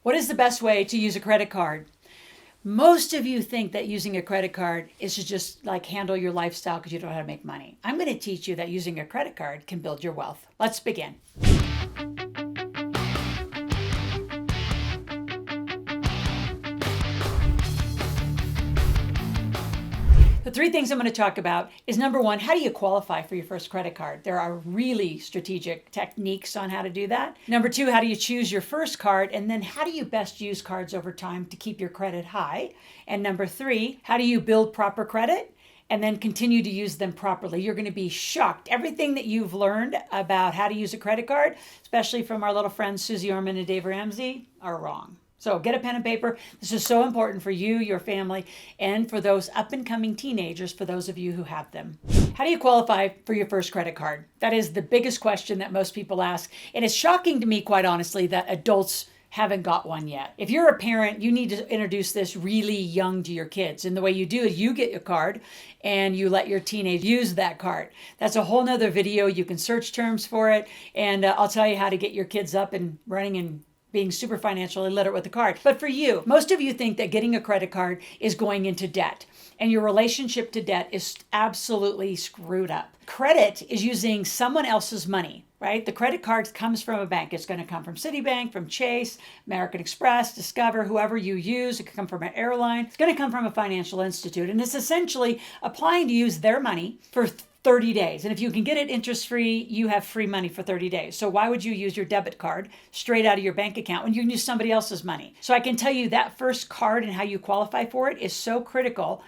What is the best way to use a credit card? Most of you think that using a credit card is to just like handle your lifestyle because you don't know how to make money. I'm going to teach you that using a credit card can build your wealth. Let's begin. The three things I'm going to talk about is number one, how do you qualify for your first credit card? There are really strategic techniques on how to do that. Number two, how do you choose your first card? And then how do you best use cards over time to keep your credit high? And number three, how do you build proper credit and then continue to use them properly? You're going to be shocked. Everything that you've learned about how to use a credit card, especially from our little friends Susie Orman and Dave Ramsey, are wrong. So get a pen and paper. This is so important for you, your family, and for those up and coming teenagers, for those of you who have them. How do you qualify for your first credit card? That is the biggest question that most people ask. And it's shocking to me, quite honestly, that adults haven't got one yet. If you're a parent, you need to introduce this really young to your kids. And the way you do is you get your card and you let your teenage use that card. That's a whole nother video. You can search terms for it. And I'll tell you how to get your kids up and running and being super financially literate with the card. But for you, most of you think that getting a credit card is going into debt, and your relationship to debt is absolutely screwed up. Credit is using someone else's money, right? The credit card comes from a bank. It's going to come from Citibank, from Chase, American Express, Discover, whoever you use. It could come from an airline. It's going to come from a financial institute, and it's essentially applying to use their money for 30 days. And if you can get it interest-free, you have free money for 30 days. So why would you use your debit card straight out of your bank account when you can use somebody else's money? So I can tell you that first card and how you qualify for it is so critical.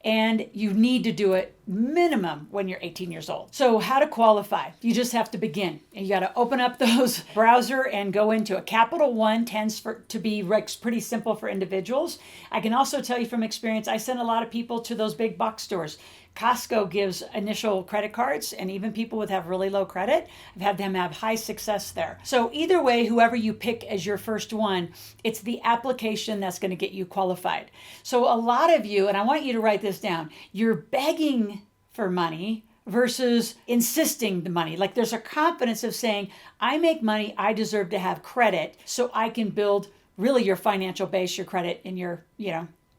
And you need to do it minimum when you're 18 years old. So how to qualify? You just have to begin. And you got to open up those browser and go into a Capital One tends to be pretty simple for individuals. I can also tell you from experience, I send a lot of people to those big box stores. Costco gives initial credit cards, and even people with have really low credit, I've had them have high success there. So either way, whoever you pick as your first one, it's the application that's going to get you qualified. So a lot of you, and I want you to write this down, you're begging for money versus insisting the money. Like there's a confidence of saying, I make money, I deserve to have credit, so I can build really your financial base, your credit, and your,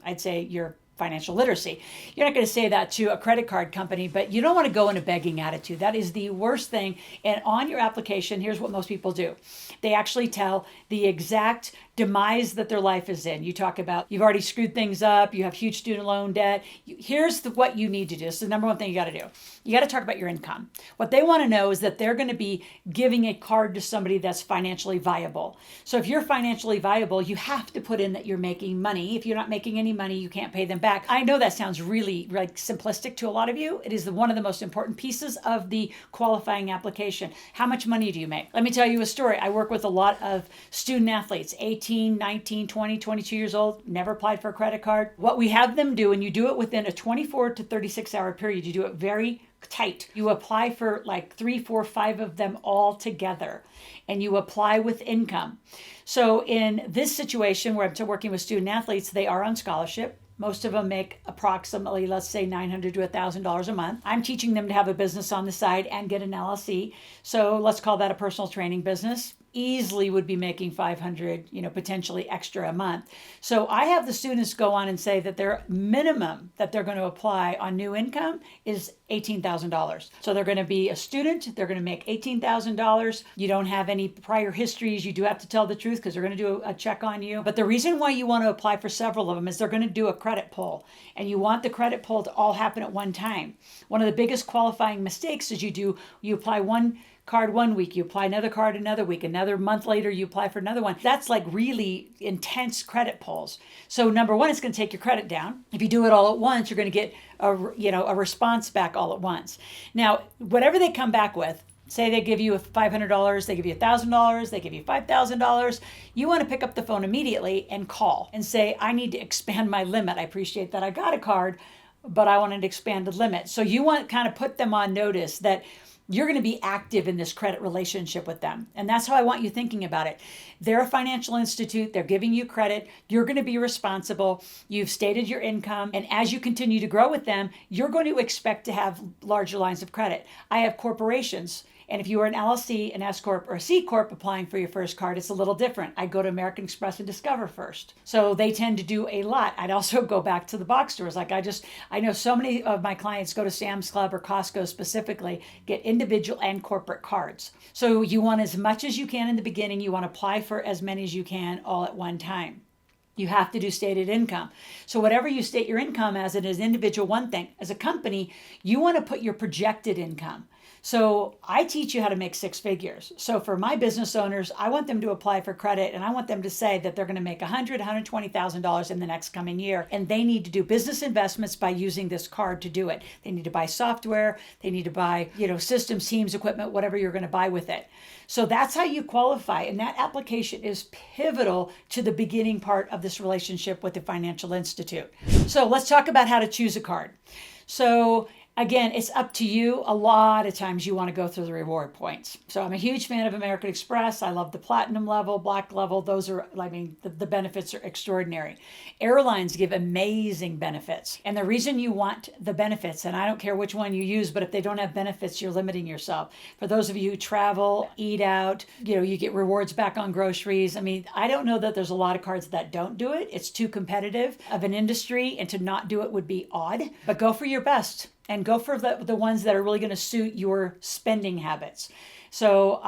I'd say your financial literacy. You're not going to say that to a credit card company, but you don't want to go in a begging attitude. That is the worst thing. And on your application, here's what most people do. They actually tell the exact demise that their life is in. You talk about you've already screwed things up, you have huge student loan debt. Here's what you need to do. This is the number one thing you got to do. You got to talk about your income. What they want to know is that they're going to be giving a card to somebody that's financially viable. So if you're financially viable, you have to put in that you're making money. If you're not making any money, you can't pay them back. I know that sounds really simplistic to a lot of you. It is one of the most important pieces of the qualifying application. How much money do you make? Let me tell you a story. I work with a lot of student athletes, 18, 19, 20, 22 years old, never applied for a credit card. What we have them do, and you do it within a 24 to 36 hour period, you do it very tight. You apply for like 3, 4, 5 of them all together, and you apply with income. So in this situation where I'm working with student athletes, they are on scholarship. Most of them make approximately, let's say, $900 to $1,000 a month. I'm teaching them to have a business on the side and get an LLC. So let's call that a personal training business. Easily would be making $500, potentially extra a month. So I have the students go on and say that their minimum that they're going to apply on new income is $18,000. So they're going to be a student. They're going to make $18,000. You don't have any prior histories. You do have to tell the truth because they're going to do a check on you. But the reason why you want to apply for several of them is they're going to do a credit pull. And you want the credit pull to all happen at one time. One of the biggest qualifying mistakes is you apply one card one week, you apply another card another week, another month later you apply for another one. That's like really intense credit pulls. So number one, it's going to take your credit down. If you do it all at once, you're going to get a response back all at once. Now, whatever they come back with, say they give you $500, they give you $1,000, they give you $5,000, you want to pick up the phone immediately and call and say, I need to expand my limit. I appreciate that I got a card, but I wanted to expand the limit. So you want to kind of put them on notice that you're going to be active in this credit relationship with them. And that's how I want you thinking about it. They're a financial institute. They're giving you credit. You're going to be responsible. You've stated your income. And as you continue to grow with them, you're going to expect to have larger lines of credit. I have corporations And if you are an LLC, an S Corp, or a C Corp applying for your first card, it's a little different. I go to American Express and Discover first. So they tend to do a lot. I'd also go back to the box stores. I know so many of my clients go to Sam's Club or Costco specifically, get individual and corporate cards. So you want as much as you can in the beginning. You want to apply for as many as you can all at one time. You have to do stated income. So whatever you state your income as, it is individual one thing. As a company, you want to put your projected income. So I teach you how to make six figures. So for my business owners, I want them to apply for credit, and I want them to say that they're going to make $100,000, $120,000 in the next coming year. And they need to do business investments by using this card to do it. They need to buy software. They need to buy, systems, teams, equipment, whatever you're going to buy with it. So that's how you qualify. And that application is pivotal to the beginning part of this relationship with the financial institute. So let's talk about how to choose a card. So again, it's up to you. A lot of times you want to go through the reward points. So I'm a huge fan of American Express. I love the platinum level, black level. The benefits are extraordinary. Airlines give amazing benefits. And the reason you want the benefits, and I don't care which one you use, but if they don't have benefits, you're limiting yourself. For those of you who travel, eat out, you get rewards back on groceries. I don't know that there's a lot of cards that don't do it. It's too competitive of an industry, and to not do it would be odd. But go for your best. And go for the ones that are really going to suit your spending habits. So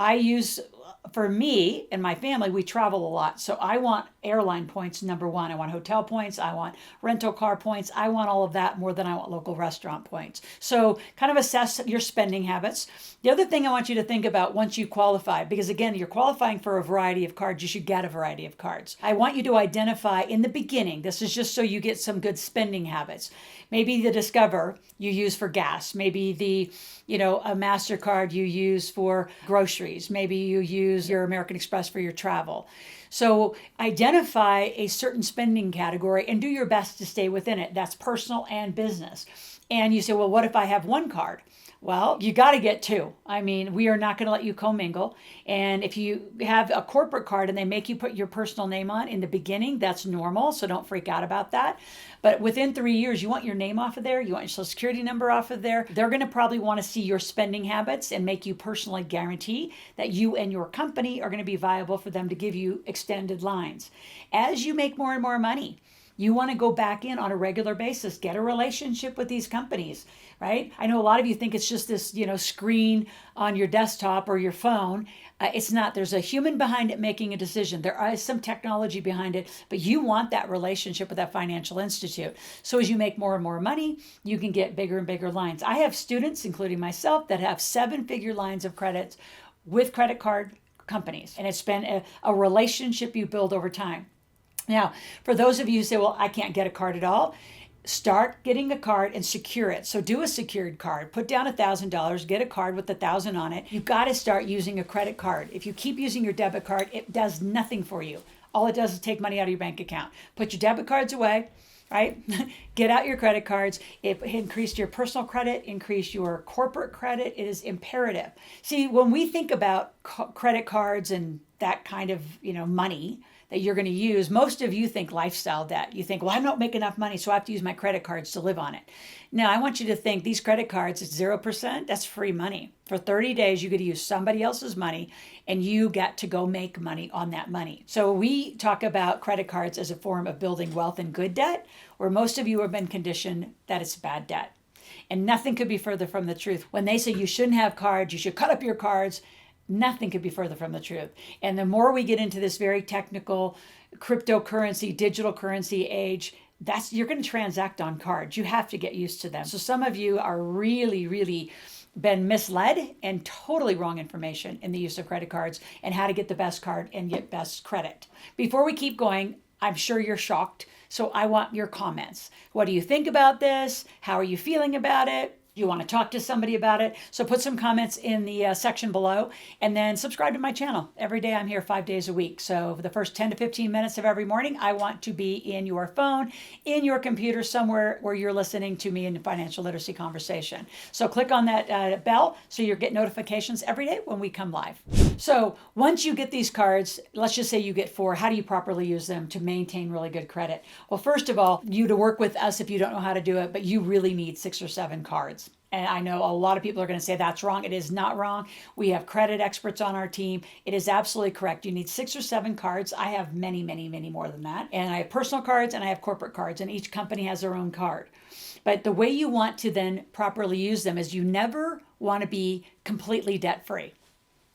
for me and my family, we travel a lot. So I want airline points, number one. I want hotel points. I want rental car points. I want all of that more than I want local restaurant points. So kind of assess your spending habits. The other thing I want you to think about once you qualify, because again, you're qualifying for a variety of cards, you should get a variety of cards. I want you to identify in the beginning, this is just so you get some good spending habits. Maybe the Discover you use for gas. Maybe a MasterCard you use for groceries. Maybe you use your American Express for your travel. So identify a certain spending category and do your best to stay within it. That's personal and business. And you say, well, what if I have one card? Well, you got to get two. We are not going to let you commingle. And if you have a corporate card and they make you put your personal name on in the beginning, that's normal. So don't freak out about that. But within 3 years, you want your name off of there. You want your social security number off of there. They're going to probably want to see your spending habits and make you personally guarantee that you and your company are going to be viable for them to give you extended lines. As you make more and more money, you want to go back in on a regular basis, get a relationship with these companies, right? I know a lot of you think it's just this, screen on your desktop or your phone. It's not. There's a human behind it making a decision. There is some technology behind it, but you want that relationship with that financial institute. So as you make more and more money, you can get bigger and bigger lines. I have students, including myself, that have 7-figure lines of credit with credit card companies. And it's been a relationship you build over time. Now, for those of you who say, well, I can't get a card at all, start getting a card and secure it. So do a secured card. Put down $1,000, get a card with $1,000 on it. You've got to start using a credit card. If you keep using your debit card, it does nothing for you. All it does is take money out of your bank account. Put your debit cards away, right? Get out your credit cards. It increased your personal credit, increase your corporate credit. It is imperative. See, when we think about credit cards and that kind of, money that you're going to use, most of you think lifestyle debt. You think, well, I don't make enough money, so I have to use my credit cards to live on it. Now, I want you to think these credit cards, it's 0%, that's free money. For 30 days, you get to use somebody else's money, and you get to go make money on that money. So we talk about credit cards as a form of building wealth and good debt, where most of you have been conditioned that it's bad debt. And nothing could be further from the truth. When they say you shouldn't have cards, you should cut up your cards, nothing could be further from the truth. And the more we get into this very technical cryptocurrency, digital currency age, you're going to transact on cards. You have to get used to them. So some of you are really, really been misled and totally wrong information in the use of credit cards and how to get the best card and get best credit. Before we keep going, I'm sure you're shocked. So I want your comments. What do you think about this? How are you feeling about it? You want to talk to somebody about it? So put some comments in the section below, and then subscribe to my channel. Every day I'm here 5 days a week. So for the first 10 to 15 minutes of every morning, I want to be in your phone, in your computer, somewhere where you're listening to me in financial literacy conversation. So click on that bell so you'll get notifications every day when we come live. So once you get these cards, let's just say you get 4, how do you properly use them to maintain really good credit? Well, first of all, you to work with us if you don't know how to do it, but you really need 6 or 7 cards. And I know a lot of people are going to say that's wrong. It is not wrong. We have credit experts on our team. It is absolutely correct. You need 6 or 7 cards. I have many, many, many more than that. And I have personal cards and I have corporate cards, and each company has their own card. But the way you want to then properly use them is you never want to be completely debt free.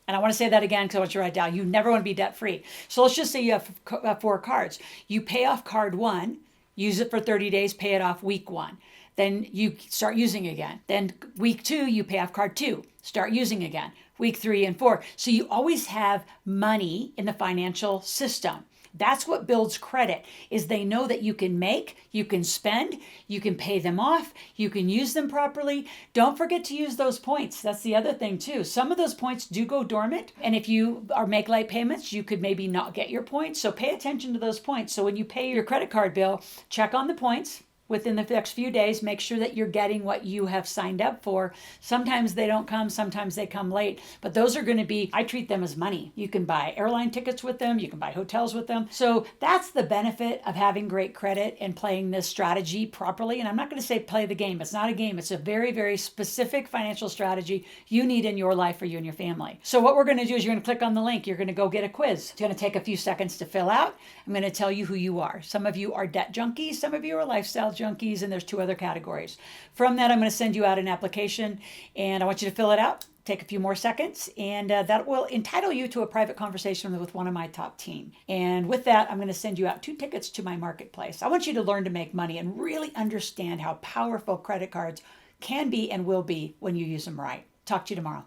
And I want to say that again because I want you to write down. You never want to be debt free. So let's just say you have 4 cards. You pay off card 1, use it for 30 days, pay it off week 1. Then you start using again. Then week 2, you pay off card 2, start using again. Week 3 and 4. So you always have money in the financial system. That's what builds credit, is they know that you can make, you can spend, you can pay them off, you can use them properly. Don't forget to use those points. That's the other thing too. Some of those points do go dormant. And if you make late payments, you could maybe not get your points. So pay attention to those points. So when you pay your credit card bill, check on the points. Within the next few days, make sure that you're getting what you have signed up for. Sometimes they don't come, sometimes they come late, but those are going to be, I treat them as money. You can buy airline tickets with them, you can buy hotels with them. So that's the benefit of having great credit and playing this strategy properly. And I'm not going to say play the game. It's not a game. It's a very, very specific financial strategy you need in your life for you and your family. So what we're going to do is you're going to click on the link. You're going to go get a quiz. It's going to take a few seconds to fill out. I'm going to tell you who you are. Some of you are debt junkies. Some of you are lifestyle junkies, and there's 2 other categories. From that, I'm going to send you out an application, and I want you to fill it out. Take a few more seconds, and that will entitle you to a private conversation with one of my top team. And with that, I'm going to send you out 2 tickets to my marketplace. I want you to learn to make money and really understand how powerful credit cards can be and will be when you use them right. Talk to you tomorrow.